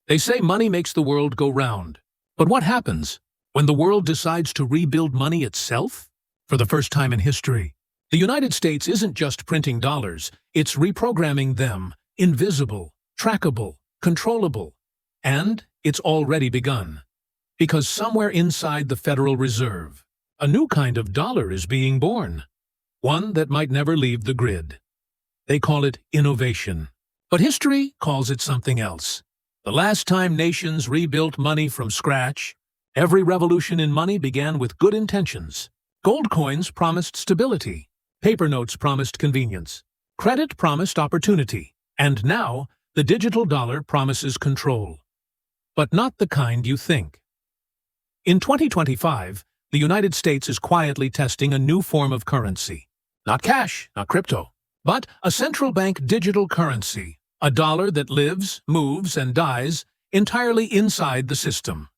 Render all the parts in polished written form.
They say money makes the world go round. But what happens when the world decides to rebuild money itself? For the first time in history, the United States isn't just printing dollars, it's reprogramming them, invisible, trackable, controllable. And it's already begun. Because somewhere inside the Federal Reserve, a new kind of dollar is being born. One that might never leave the grid. They call it innovation. But history calls it something else. The last time nations rebuilt money from scratch, every revolution in money began with good intentions. Gold coins promised stability. Paper notes promised convenience. Credit promised opportunity. And now, the digital dollar promises control. But not the kind you think. In 2025, the United States is quietly testing a new form of currency. Not cash, not crypto, but a central bank digital currency, a dollar that lives, moves, and dies entirely inside the system.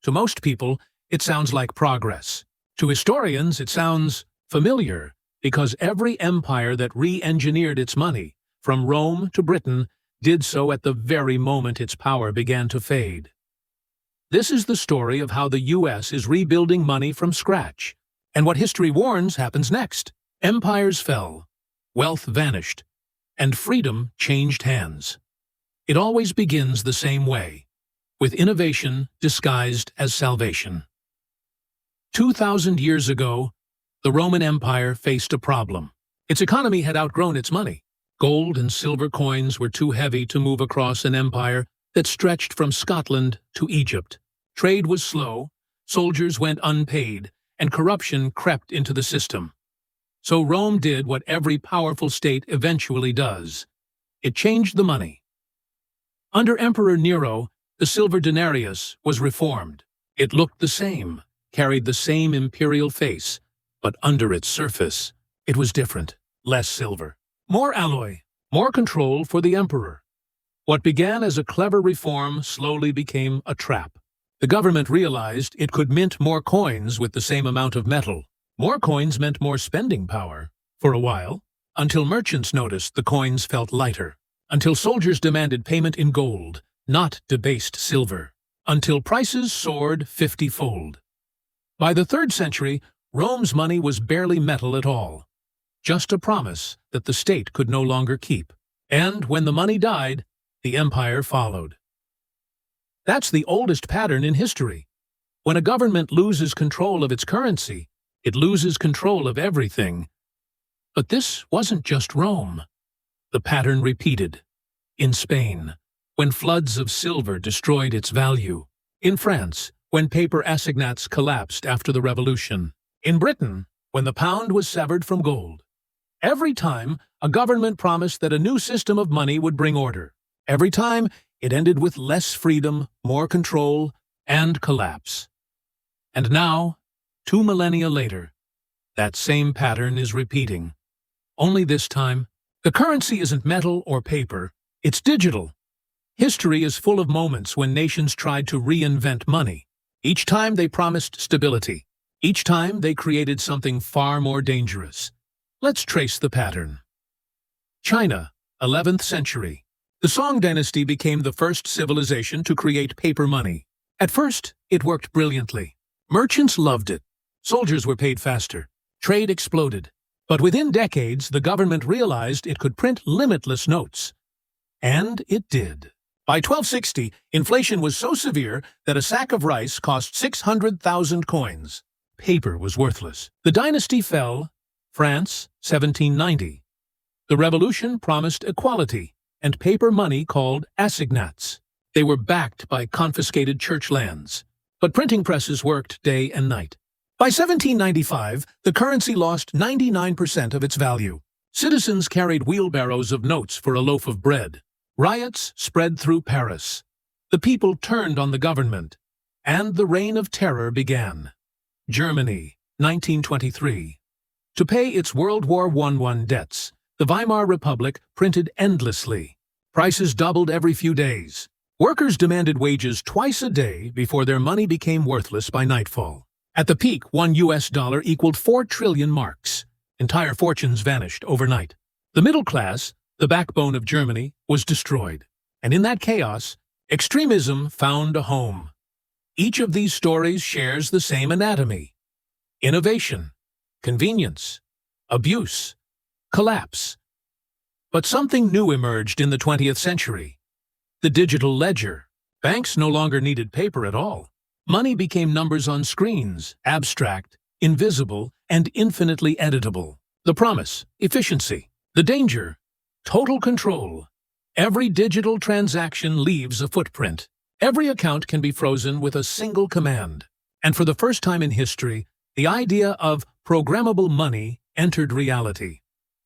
To most people, it sounds like progress. To historians, it sounds familiar, because every empire that re-engineered its money, from Rome to Britain, did so at the very moment its power began to fade. This is the story of how the U.S. is rebuilding money from scratch, and what history warns happens next. Empires fell, wealth vanished, and freedom changed hands. It always begins the same way, with innovation disguised as salvation. 2,000 years ago, the Roman Empire faced a problem. Its economy had outgrown its money. Gold and silver coins were too heavy to move across an empire that stretched from Scotland to Egypt. Trade was slow, soldiers went unpaid, and corruption crept into the system. So Rome did what every powerful state eventually does. It changed the money. Under Emperor Nero, the silver denarius was reformed. It looked the same, carried the same imperial face, but under its surface, it was different. Less silver, more alloy, more control for the emperor. What began as a clever reform slowly became a trap. The government realized it could mint more coins with the same amount of metal. More coins meant more spending power, for a while, until merchants noticed the coins felt lighter, until soldiers demanded payment in gold, not debased silver, until prices soared 50-fold. By the 3rd century, Rome's money was barely metal at all, just a promise that the state could no longer keep. And when the money died, the empire followed. That's the oldest pattern in history. When a government loses control of its currency, it loses control of everything. But this wasn't just Rome. The pattern repeated. In Spain, when floods of silver destroyed its value. In France, when paper assignats collapsed after the Revolution. In Britain, when the pound was severed from gold. Every time, a government promised that a new system of money would bring order. Every time, it ended with less freedom, more control, and collapse. And now, 2 millennia later, that same pattern is repeating. Only this time, the currency isn't metal or paper, it's digital. History is full of moments when nations tried to reinvent money. Each time they promised stability. Each time they created something far more dangerous. Let's trace the pattern. China, 11th century. The Song dynasty became the first civilization to create paper money. At first, it worked brilliantly. Merchants loved it. Soldiers were paid faster. Trade exploded. But within decades, the government realized it could print limitless notes. And it did. By 1260, inflation was so severe that a sack of rice cost 600,000 coins. Paper was worthless. The dynasty fell. France, 1790. The revolution promised equality and paper money called assignats. They were backed by confiscated church lands. But printing presses worked day and night. By 1795, the currency lost 99% of its value. Citizens carried wheelbarrows of notes for a loaf of bread. Riots spread through Paris. The people turned on the government, and the reign of terror began. Germany, 1923. To pay its World War I debts, the Weimar Republic printed endlessly. Prices doubled every few days. Workers demanded wages twice a day before their money became worthless by nightfall. At the peak, $1 equaled 4 trillion marks. Entire fortunes vanished overnight. The middle class, the backbone of Germany, was destroyed. And in that chaos, extremism found a home. Each of these stories shares the same anatomy: innovation, convenience, abuse, collapse. But something new emerged in the 20th century: the digital ledger. Banks no longer needed paper at all. Money became numbers on screens, abstract, invisible, and infinitely editable. The promise: efficiency. The danger: total control. Every digital transaction leaves a footprint. Every account can be frozen with a single command. And for the first time in history, the idea of programmable money entered reality.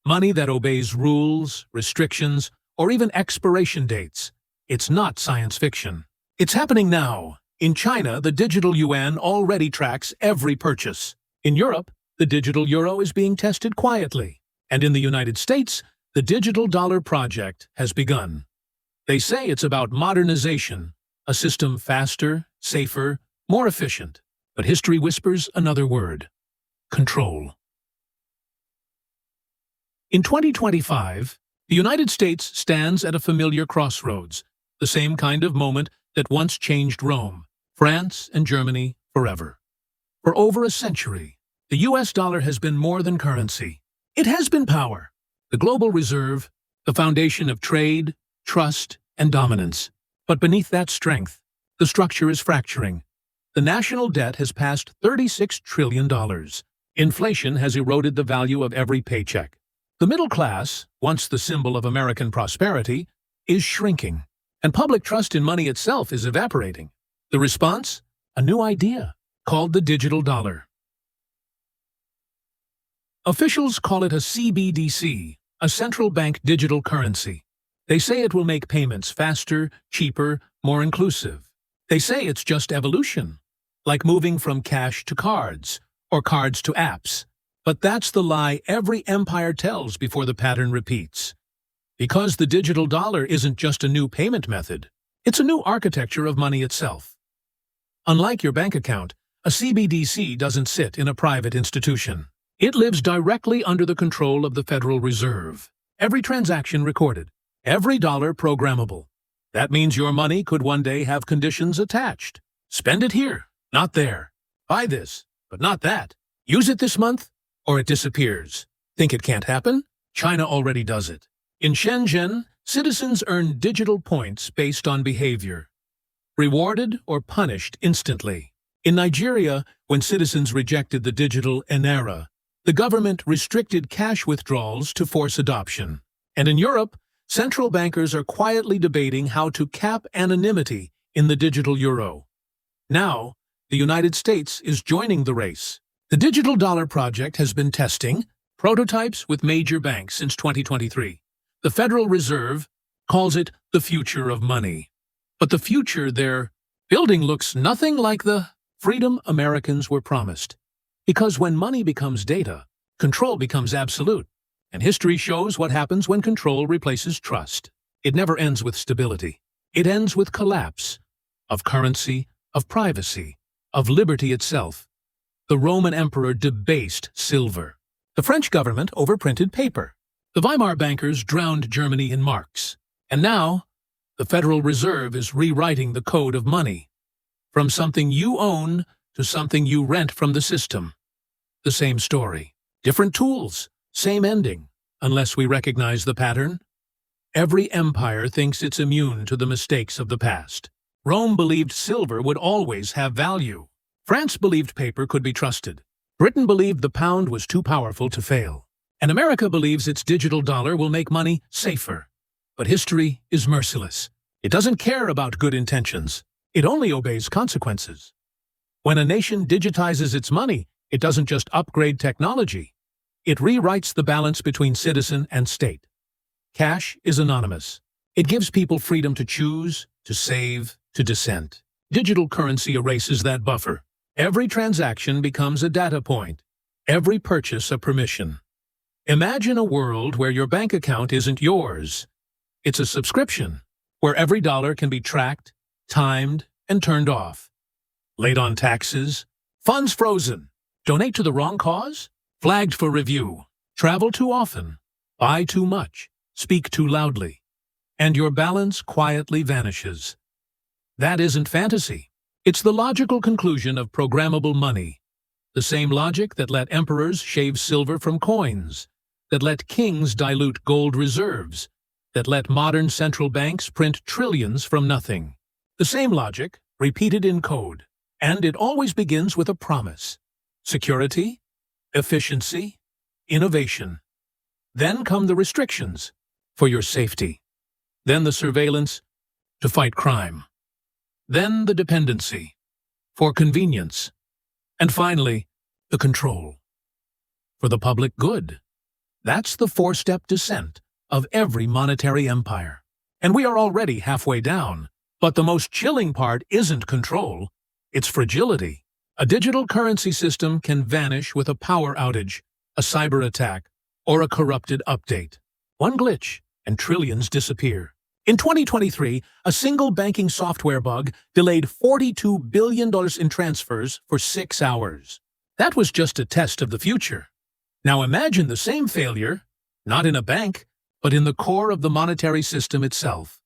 Money that obeys rules, restrictions, or even expiration dates. It's not science fiction. It's happening now. In China, the digital yuan already tracks every purchase. In Europe, the digital euro is being tested quietly. And in the United States, the digital dollar project has begun. They say it's about modernization, a system faster, safer, more efficient. But history whispers another word: control. In 2025, the United States stands at a familiar crossroads, the same kind of moment that once changed Rome, France, and Germany forever. For over a century, the US dollar has been more than currency. It has been power, the global reserve, the foundation of trade, trust, and dominance. But beneath that strength, the structure is fracturing. The national debt has passed $36 trillion. Inflation has eroded the value of every paycheck. The middle class, once the symbol of American prosperity, is shrinking, and public trust in money itself is evaporating. The response? A new idea, called the digital dollar. Officials call it a CBDC, a central bank digital currency. They say it will make payments faster, cheaper, more inclusive. They say it's just evolution, like moving from cash to cards, or cards to apps. But that's the lie every empire tells before the pattern repeats. Because the digital dollar isn't just a new payment method, it's a new architecture of money itself. Unlike your bank account, a CBDC doesn't sit in a private institution. It lives directly under the control of the Federal Reserve. Every transaction recorded, every dollar programmable. That means your money could one day have conditions attached. Spend it here, not there. Buy this, but not that. Use it this month, or it disappears. Think it can't happen? China already does it. In Shenzhen, citizens earn digital points based on behavior, rewarded or punished instantly. In Nigeria, when citizens rejected the digital naira, the government restricted cash withdrawals to force adoption. And in Europe, central bankers are quietly debating how to cap anonymity in the digital euro. Now, the United States is joining the race. The digital dollar project has been testing prototypes with major banks since 2023. The Federal Reserve calls it the future of money. But the future they're building looks nothing like the freedom Americans were promised. Because when money becomes data, control becomes absolute. And history shows what happens when control replaces trust. It never ends with stability. It ends with collapse of currency, of privacy, of liberty itself. The Roman emperor debased silver. The French government overprinted paper. The Weimar bankers drowned Germany in marks. And now, the Federal Reserve is rewriting the code of money. From something you own to something you rent from the system. The same story. Different tools. Same ending. Unless we recognize the pattern. Every empire thinks it's immune to the mistakes of the past. Rome believed silver would always have value. France believed paper could be trusted. Britain believed the pound was too powerful to fail. And America believes its digital dollar will make money safer. But history is merciless. It doesn't care about good intentions. It only obeys consequences. When a nation digitizes its money, it doesn't just upgrade technology. It rewrites the balance between citizen and state. Cash is anonymous. It gives people freedom to choose, to save, to dissent. Digital currency erases that buffer. Every transaction becomes a data point. Every purchase a permission. Imagine a world where your bank account isn't yours. It's a subscription, where every dollar can be tracked, timed, and turned off. Late on taxes, funds frozen, donate to the wrong cause, flagged for review, travel too often, buy too much, speak too loudly, and your balance quietly vanishes. That isn't fantasy. It's the logical conclusion of programmable money. The same logic that let emperors shave silver from coins, that let kings dilute gold reserves, that let modern central banks print trillions from nothing. The same logic, repeated in code. And it always begins with a promise. Security, efficiency, innovation. Then come the restrictions, for your safety. Then the surveillance, to fight crime. Then the dependency, for convenience. And finally, the control, for the public good. That's the four-step descent of every monetary empire. And we are already halfway down. But the most chilling part isn't control, it's fragility. A digital currency system can vanish with a power outage, a cyber attack, or a corrupted update. One glitch, and trillions disappear. In 2023, a single banking software bug delayed $42 billion in transfers for 6 hours. That was just a test of the future. Now imagine the same failure, not in a bank, but in the core of the monetary system itself.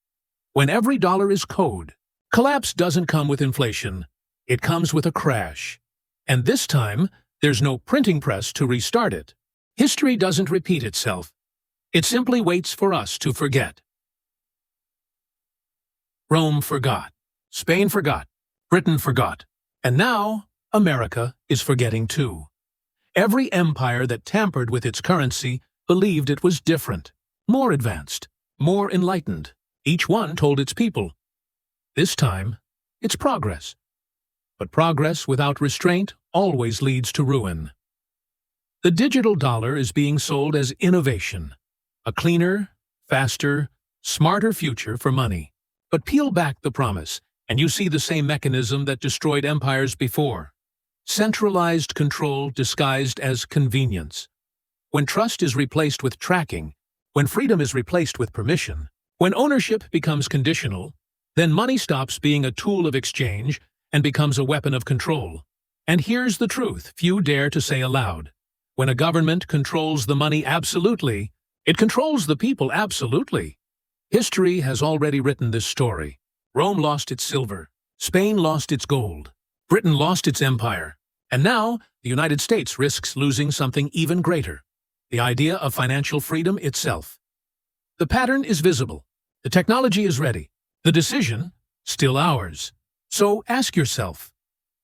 When every dollar is code, collapse doesn't come with inflation. It comes with a crash. And this time, there's no printing press to restart it. History doesn't repeat itself. It simply waits for us to forget. Rome forgot. Spain forgot. Britain forgot. And now, America is forgetting too. Every empire that tampered with its currency believed it was different, more advanced, more enlightened. Each one told its people. This time, it's progress. But progress without restraint always leads to ruin. The digital dollar is being sold as innovation, a cleaner, faster, smarter future for money. But peel back the promise, and you see the same mechanism that destroyed empires before. Centralized control disguised as convenience. When trust is replaced with tracking, when freedom is replaced with permission, when ownership becomes conditional, then money stops being a tool of exchange and becomes a weapon of control. And here's the truth few dare to say aloud. When a government controls the money absolutely, it controls the people absolutely. History has already written this story. Rome lost its silver. Spain lost its gold. Britain lost its empire. And now, the United States risks losing something even greater. The idea of financial freedom itself. The pattern is visible. The technology is ready. The decision, still ours. So ask yourself,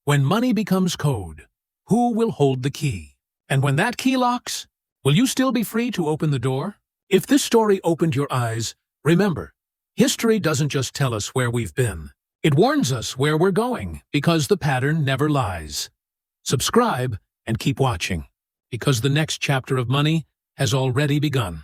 when money becomes code, who will hold the key? And when that key locks, will you still be free to open the door? If this story opened your eyes, remember, history doesn't just tell us where we've been. It warns us where we're going, because the pattern never lies. Subscribe and keep watching, because the next chapter of money has already begun.